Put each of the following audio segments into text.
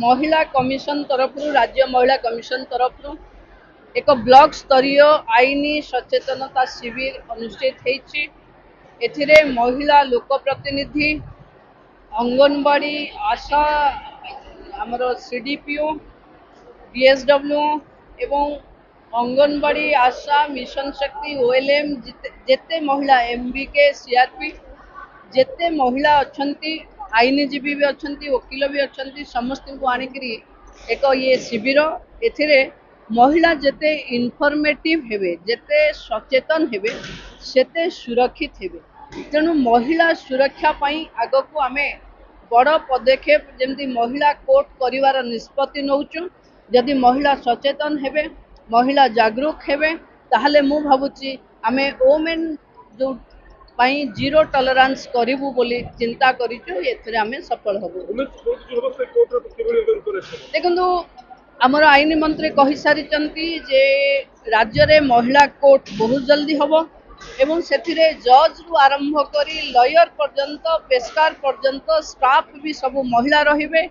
महिला कमिशन तरफ राज्य महिला कमिशन तरफ एक ब्लॉक स्तरीय आईनी सचेतनता शिविर अनुष्ठित होती। एथिरे महिला लोकप्रतिनिधि अंगनवाड़ी आशा आमर सीडीपीओ डीएसडब्ल्यू एवं अंगनवाड़ी आशा मिशन शक्ति ओएलएम जेते महिला एमबीके सीआरपी जेते महिला अच्छी आईनजीवी भी अच्छा वकिल भी अच्छा समस्त को आनिकी एक ये शिविर एथिरे महिला जेते इनफॉर्मेटिव हेबे जेते सचेतन हेबे सेते सुरक्षित हेबे। तेणु महिला सुरक्षा पाई आग को आमे बड़ पदक्षेप जमती महिला कोर्ट करिवार निष्पत्ति नौचु। जदि महिला सचेतन हेबे महिला जागरूक हेबे ताहले मु भाबुची आमे वोमेन जो पाई जीरो टॉलरेंस करिवु बोली चिंता करिचु। एथरे आमे सफल हबु। देखंतु आमर आईन मंत्री कहि सारी जे राज्य रे महिला कोर्ट बहुत जल्दी हबो एवं सेथिरे जज रु आरंभ करी लॉयर पर्यंत पेशकार पर्यंत स्टाफ भी सब महिला रहिबे।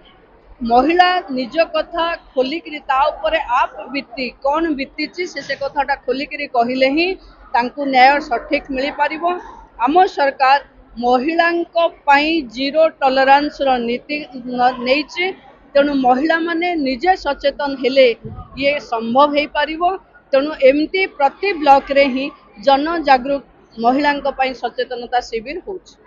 महिला निज कथा खोलिकी ता उपरे आप बीती कौन बीती से कथाटा खोलिकी कहले ही तांकु न्याय सठिक मिल पारिबो। आम सरकार महिलांको पाई जीरो टॉलरेंस रो नीति नैचे। तेणु महिला माने निजे सचेतन हेले ये संभव हो पारिबो। तेणु एमती प्रति ब्लॉक रे ही जन जागरूक महिलांको पाई सचेतनता शिविर होछि।